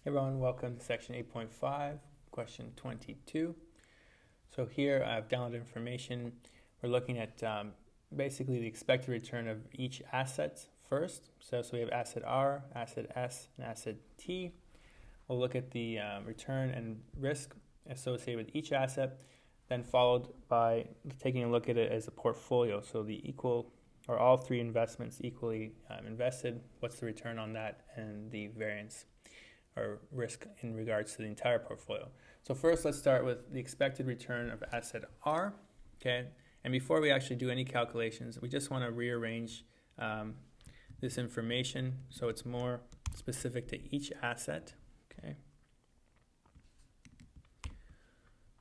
Hey everyone, welcome to section 8.5, question 22. So here I've downloaded information. We're looking at basically the expected return of each asset first. So we have asset R, asset S, and asset T. We'll look at the return and risk associated with each asset, then followed by taking a look at it as a portfolio. So the equal or all three investments equally invested, what's the return on that, and the variance or risk in regards to the entire portfolio. So first, let's start with the expected return of asset R, okay? And before we actually do any calculations, we just want to rearrange this information so it's more specific to each asset, okay?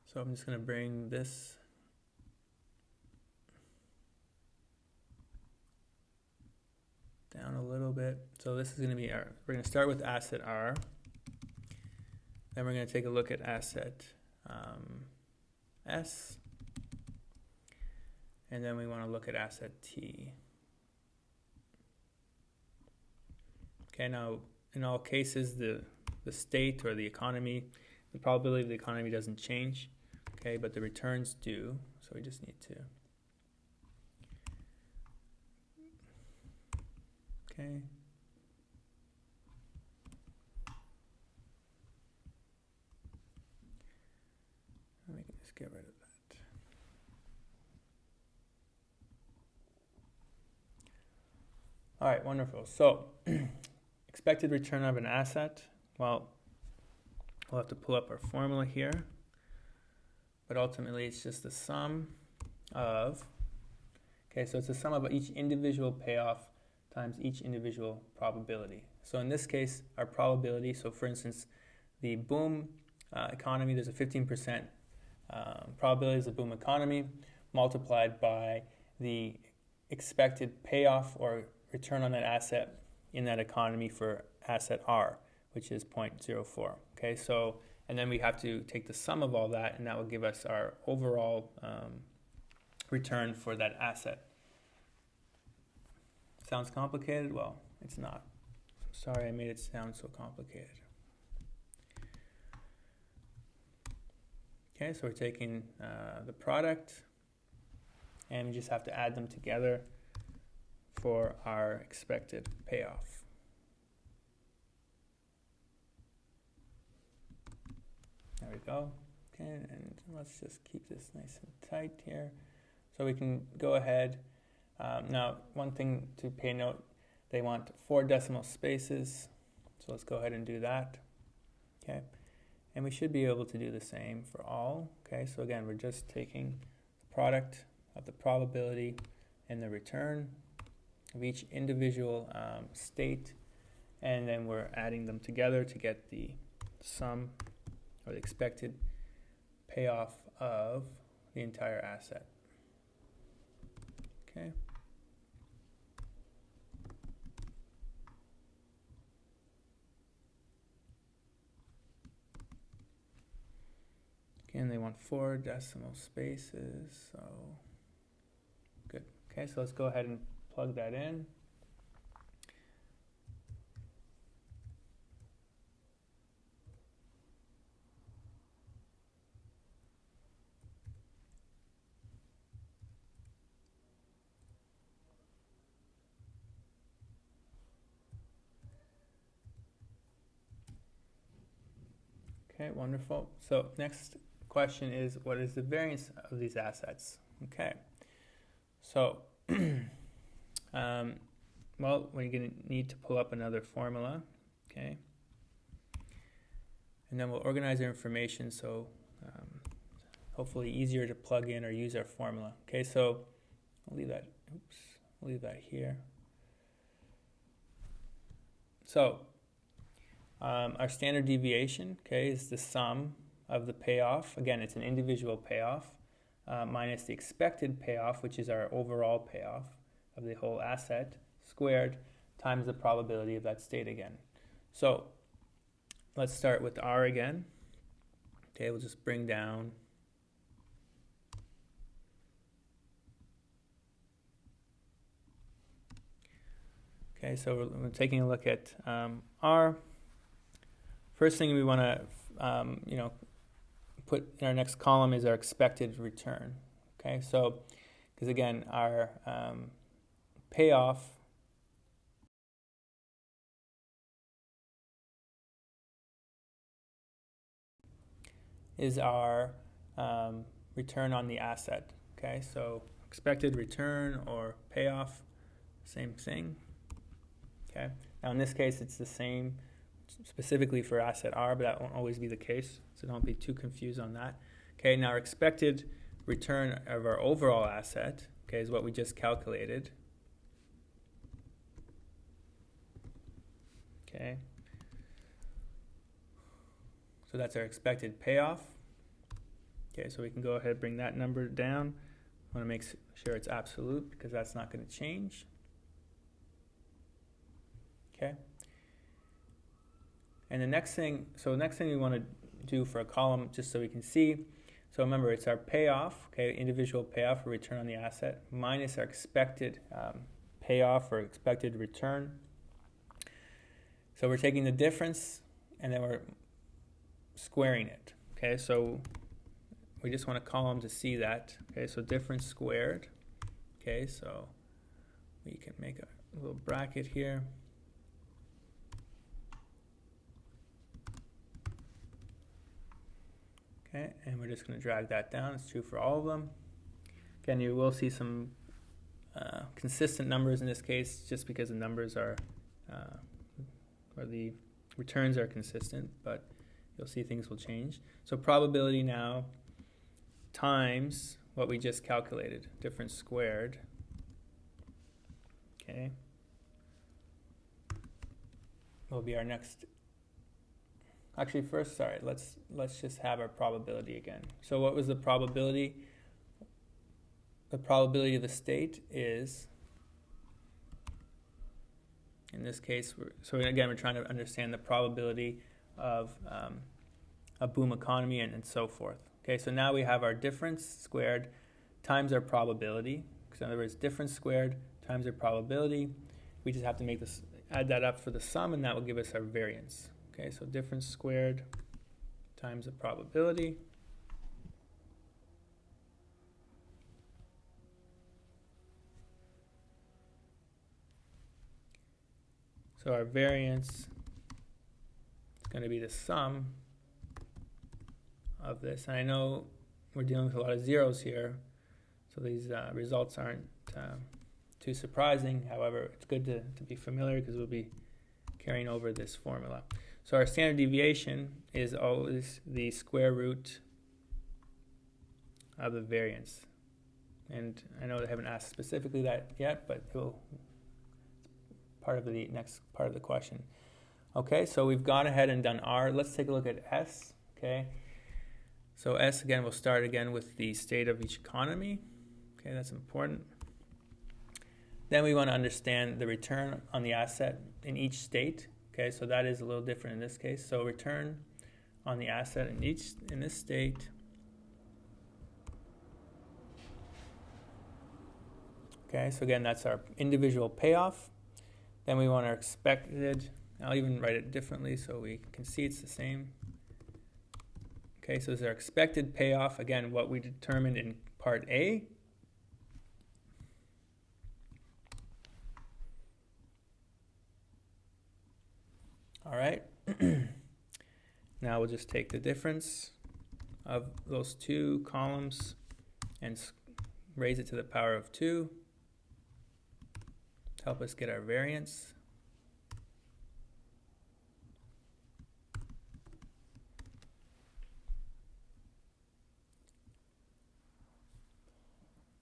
So I'm just going to bring this down a little bit. So this is going to be our, we're going to start with asset R. Then we're going to take a look at asset S, and then we want to look at asset T. Okay, now in all cases, the state or the economy, the probability of the economy doesn't change, okay, but the returns do, so we just need to, okay. We can just get rid of that. All right, wonderful. So, expected return of an asset. Well, we'll have to pull up our formula here. But ultimately, it's just the sum of, okay, so it's the sum of each individual payoff times each individual probability. So in this case, our probability, so for instance, the boom economy, there's a 15% probability is a boom economy multiplied by the expected payoff or return on that asset in that economy for asset R, which is 0.04. Okay, so and then we have to take the sum of all that, and that will give us our overall return for that asset. Sounds complicated? Well, it's not. Sorry I made it sound so complicated. Okay, so we're taking the product, and we just have to add them together for our expected payoff. There we go. Okay, and let's just keep this nice and tight here. So we can go ahead. Now, one thing to pay note, they want 4 decimal spaces. So let's go ahead and do that. Okay. And we should be able to do the same for all. Okay, so again, we're just taking the product of the probability and the return of each individual state, and then we're adding them together to get the sum or the expected payoff of the entire asset. Okay. And they want 4 decimal spaces, so good. Okay, so let's go ahead and plug that in. Okay, wonderful. So next question is, what is the variance of these assets? Okay, so well, we're going to need to pull up another formula, okay, and then we'll organize our information so hopefully easier to plug in or use our formula. Okay, so I'll leave that, I'll leave that here. So our standard deviation, okay, is the sum of the payoff. Again, it's an individual payoff minus the expected payoff, which is our overall payoff of the whole asset, squared times the probability of that state again. So let's start with R again. Okay, we'll just bring down okay, so we're taking a look at R. first thing we want to put in our next column is our expected return. Okay, so because again our payoff is our return on the asset. Okay, so expected return or payoff, same thing. Okay, now in this case it's the same specifically for asset R, but that won't always be the case, so don't be too confused on that. Okay, now our expected return of our overall asset, okay, is what we just calculated. Okay, so that's our expected payoff. Okay, so we can go ahead and bring that number down. I want to make sure it's absolute because that's not going to change. Okay. And the next thing we want to do for a column, just so we can see, so remember it's our payoff, okay, individual payoff or return on the asset, minus our expected payoff or expected return. So we're taking the difference and then we're squaring it. Okay, so we just want a column to see that. Okay, so difference squared. Okay, so we can make a little bracket here. Okay, and we're just going to drag that down. It's true for all of them. Again, you will see some consistent numbers in this case, just because the numbers are, or the returns are consistent, but you'll see things will change. So probability now times what we just calculated, difference squared. Okay, will be our next. Actually, first, sorry, let's just have our probability again. So what was the probability? The probability of the state is, in this case, so again, we're trying to understand the probability of a boom economy and so forth. Okay, so now we have our difference squared times our probability. So in other words, difference squared times our probability. We just have to make this, add that up for the sum, and that will give us our variance. Okay, so difference squared times the probability. So our variance is going to be the sum of this. And I know we're dealing with a lot of zeros here, so these results aren't too surprising. However, it's good to be familiar because we'll be carrying over this formula. So our standard deviation is always the square root of the variance. And I know they haven't asked specifically that yet, but it will part of the next part of the question. Okay, so we've gone ahead and done R. Let's take a look at S. Okay, so S again, we'll start again with the state of each economy. Okay, that's important. Then we want to understand the return on the asset in each state. Okay, so that is a little different in this case. So return on the asset in this state. Okay, so again, that's our individual payoff. Then we want our expected. I'll even write it differently so we can see it's the same. Okay, so this is our expected payoff. Again, what we determined in part A. All right, now we'll just take the difference of those two columns and raise it to the power of 2 to help us get our variance.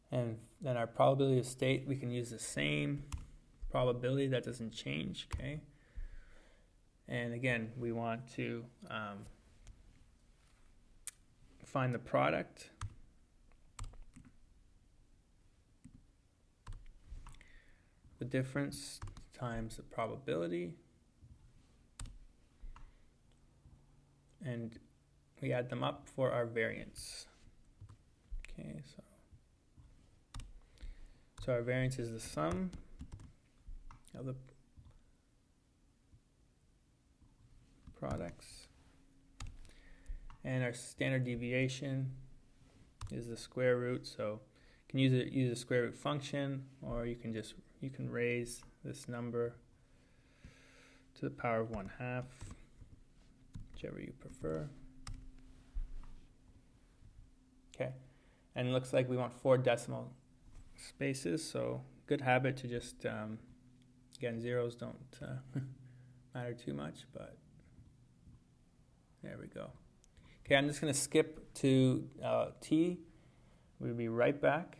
And then our probability of state, we can use the same probability, that doesn't change, okay? And again, we want to find the product. The difference times the probability. And we add them up for our variance. Okay, so our variance is the sum of the products. And our standard deviation is the square root, so you can use a square root function, or you can raise this number to the power of 1/2, whichever you prefer. Okay, and it looks like we want 4 decimal spaces, so good habit to just, again, zeros don't matter too much, but there we go. Okay, I'm just going to skip to t. We'll be right back.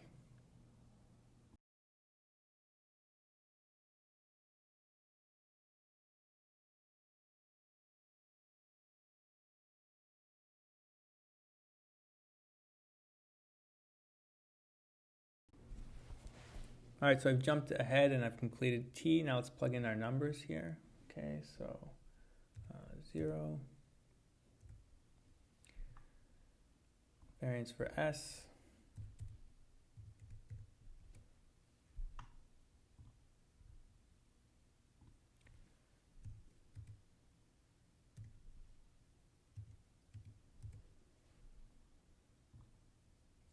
All right, so I've jumped ahead and I've completed t. Now let's plug in our numbers here. Okay, so 0. Variance for S.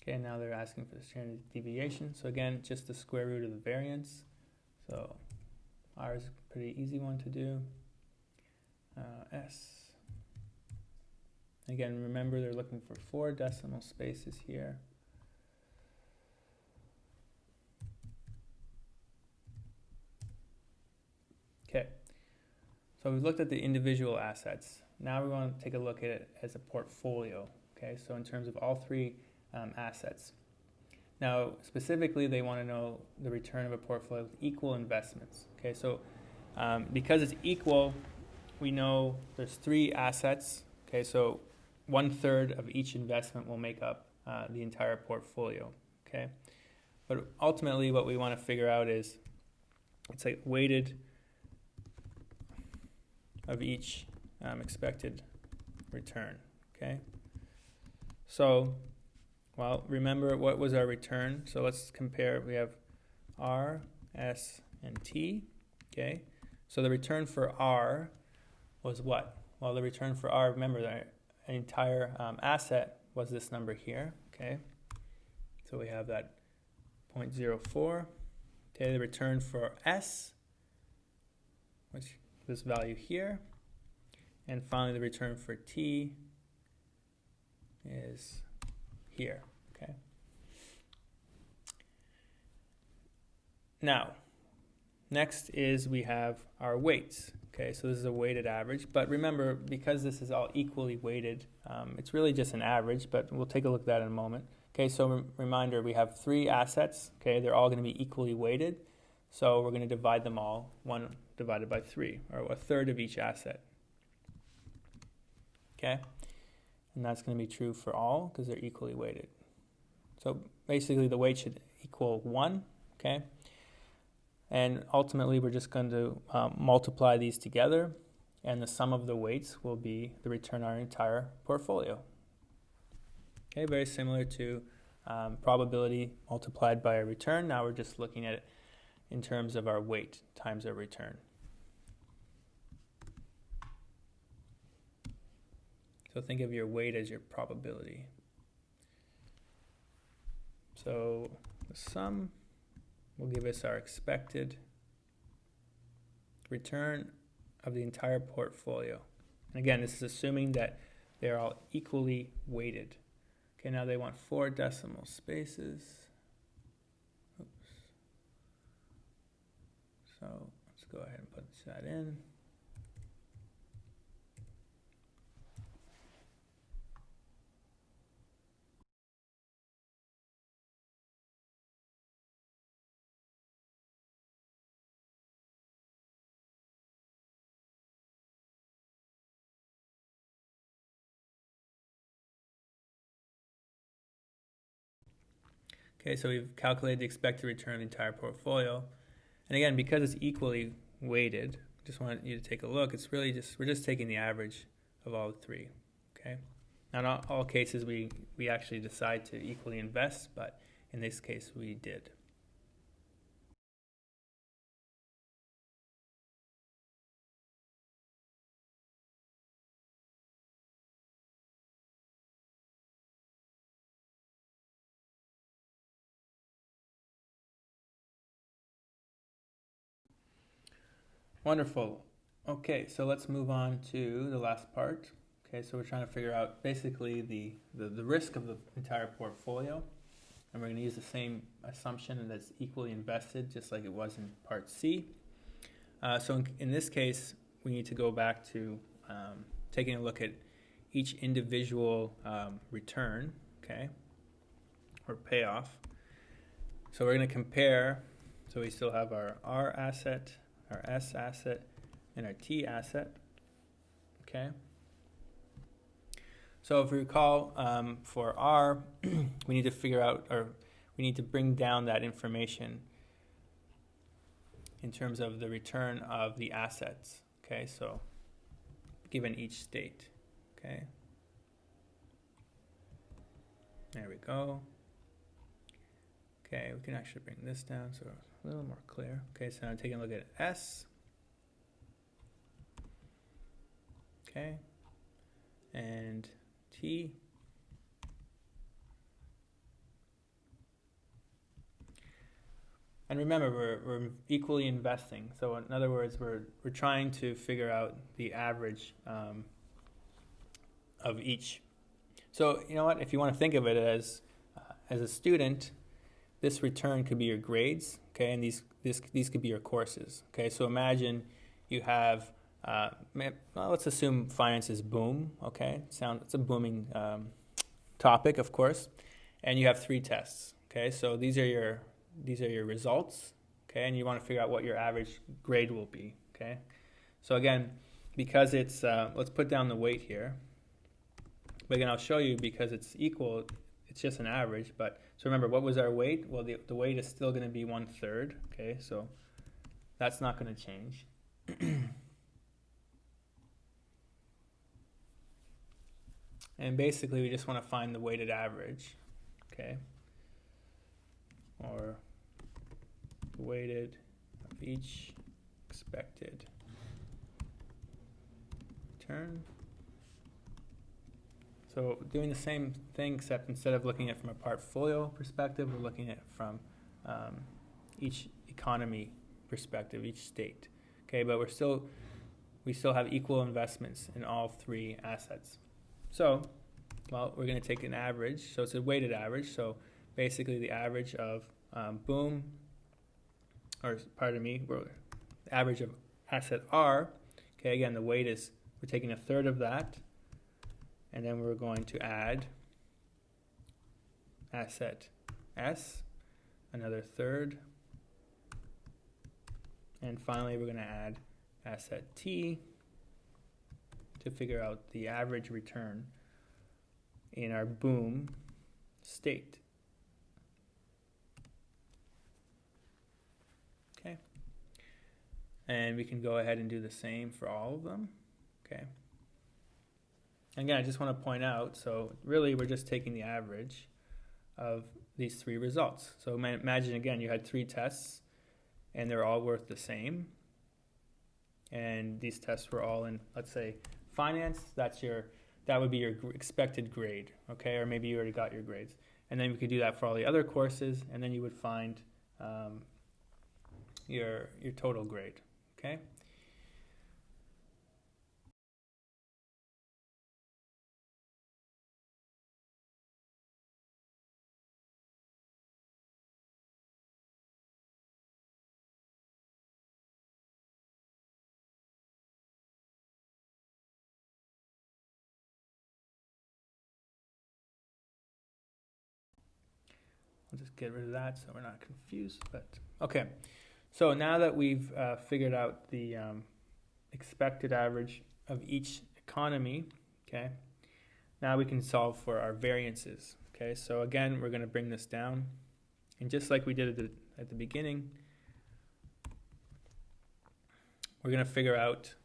Okay, now they're asking for the standard deviation. So again, just the square root of the variance. So R is a pretty easy one to do. S. Again, remember they're looking for 4 decimal spaces here. Okay, so we've looked at the individual assets. Now we want to take a look at it as a portfolio. Okay, so in terms of all 3 assets. Now, specifically, they want to know the return of a portfolio with equal investments. Okay, so because it's equal, we know there's 3 assets. Okay, so 1/3 of each investment will make up the entire portfolio. Okay, but ultimately, what we want to figure out is it's like weighted of each expected return. Okay, so well, remember what was our return? So let's compare. We have R, S, and T. Okay, so the return for R was what? Well, the return for R, remember that entire asset was this number here. Okay, so we have that 0.04. Okay, the return for S, which this value here, and finally the return for T is here. Okay. Now, next is we have our weights. Okay, so this is a weighted average, but remember, because this is all equally weighted, it's really just an average, but we'll take a look at that in a moment. Okay, so reminder, we have 3 assets. Okay, they're all going to be equally weighted, so we're going to divide them all, 1 divided by 3, or 1/3 of each asset. Okay, and that's going to be true for all because they're equally weighted. So basically the weight should equal 1, okay? And ultimately we're just going to multiply these together, and the sum of the weights will be the return on our entire portfolio. Okay, very similar to probability multiplied by a return. Now we're just looking at it in terms of our weight times our return. So think of your weight as your probability. So the sum will give us our expected return of the entire portfolio. And again, this is assuming that they're all equally weighted. Okay, now they want 4 decimal spaces. Oops. So let's go ahead and put that in. Okay, so we've calculated the expected return of the entire portfolio. And again, because it's equally weighted, just want you to take a look, it's really just, we're just taking the average of all 3, okay? Now, not all cases we actually decide to equally invest, but in this case we did. Wonderful. Okay, so let's move on to the last part. Okay, so we're trying to figure out basically the risk of the entire portfolio. And we're going to use the same assumption that's equally invested, just like it was in part C. So in this case, we need to go back to taking a look at each individual return, okay, or payoff. So we're going to compare. So we still have our R asset, our S asset, and our T asset, okay? So if we recall, for R, we need to figure out, or we need to bring down that information in terms of the return of the assets, okay? So given each state, okay? There we go. Okay, we can actually bring this down so a little more clear. Okay, so now taking a look at S. Okay, and T. And remember, we're equally investing. So in other words, we're trying to figure out the average of each. So you know what? If you want to think of it as a student, this return could be your grades, okay, and these could be your courses, okay. So imagine you have, well, let's assume finance is boom, okay. It's a booming topic, of course, and you have 3 tests, okay. So these are your results, okay, and you want to figure out what your average grade will be, okay. So again, because it's let's put down the weight here. But again, I'll show you because it's equal. It's just an average, but so remember, what was our weight? Well, the weight is still going to be 1/3, okay, so that's not going to change. And basically, we just want to find the weighted average, okay, or the weighted of each expected return. So doing the same thing, except instead of looking at it from a portfolio perspective, we're looking at it from each economy perspective, each state. Okay, but we still have equal investments in all 3 assets. So, well, we're going to take an average. So it's a weighted average. So basically the average of boom, or pardon me, the average of asset R. Okay, again, the weight is, we're taking 1/3 of that. And then we're going to add asset S, another 1/3. And finally, we're going to add asset T to figure out the average return in our boom state. Okay. And we can go ahead and do the same for all of them. Okay. Again, I just want to point out, so really we're just taking the average of these 3 results. So imagine again, you had 3 tests and they're all worth the same. And these tests were all in, let's say, finance. That would be your expected grade, okay? Or maybe you already got your grades. And then we could do that for all the other courses, and then you would find your total grade, okay? I'll just get rid of that so we're not confused. But okay, so now that we've figured out the expected average of each economy, okay, now we can solve for our variances. Okay, so again, we're going to bring this down, and just like we did at the beginning, we're going to figure out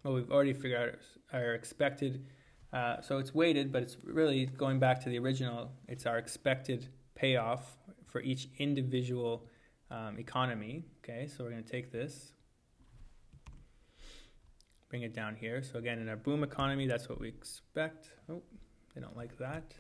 well, we've already figured out our expected So it's weighted, but it's really going back to the original. It's our expected payoff for each individual economy. Okay, so we're going to take this, bring it down here. So again, in our boom economy, that's what we expect. Oh, they don't like that.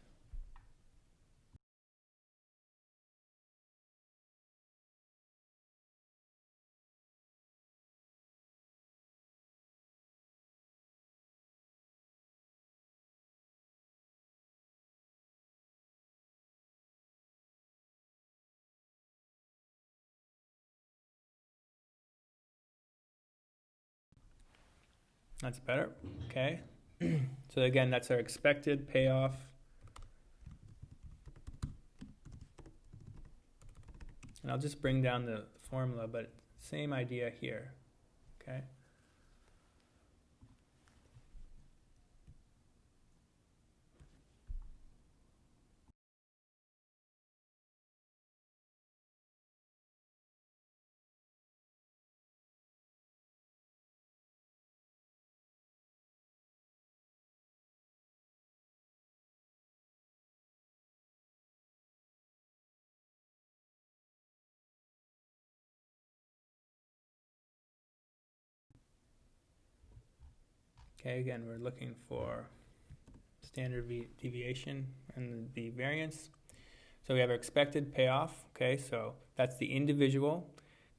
That's better. Okay. So again, that's our expected payoff. And I'll just bring down the formula, but same idea here. Okay. Okay, again, we're looking for standard deviation and the variance. So we have our expected payoff, okay, so that's the individual,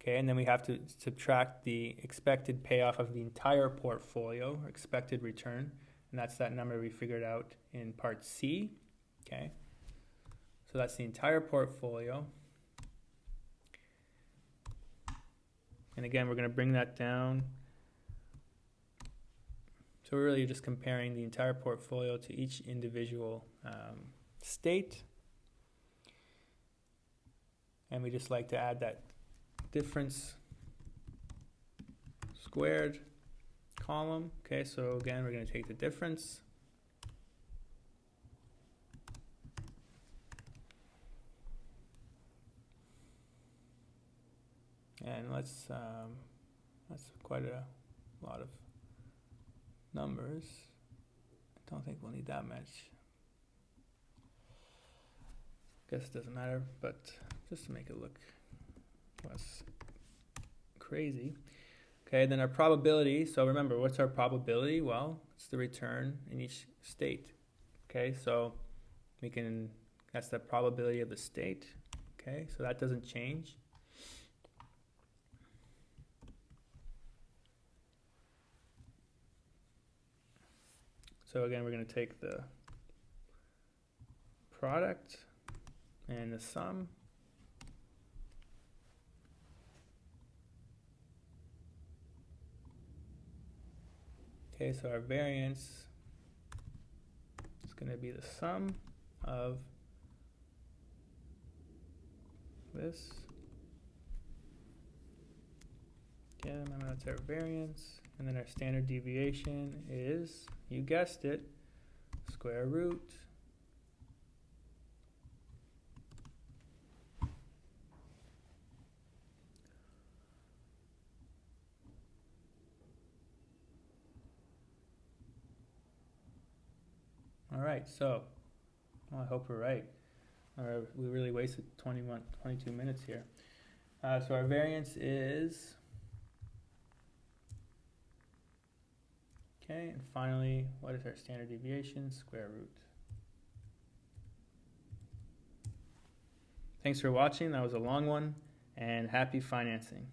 okay, and then we have to subtract the expected payoff of the entire portfolio, or expected return, and that's that number we figured out in part C, okay. So that's the entire portfolio. And again, we're going to bring that down. So we're really just comparing the entire portfolio to each individual state. And we just like to add that difference squared column. Okay, so again, we're going to take the difference. And that's quite a lot of numbers. I don't think we'll need that much. Guess it doesn't matter, but just to make it look less crazy. Okay, then our probability. So remember, what's our probability? Well, it's the return in each state. Okay, so that's the probability of the state. Okay, so that doesn't change. So again, we're going to take the product and the sum. Okay, so our variance is going to be the sum of this. Okay, remember that's our variance. And then our standard deviation is, you guessed it, square root . All right, so well, I hope we're right. We really wasted 22 minutes here. So our variance is, okay, and finally, what is our standard deviation? Square root. Thanks for watching. That was a long one, and happy financing.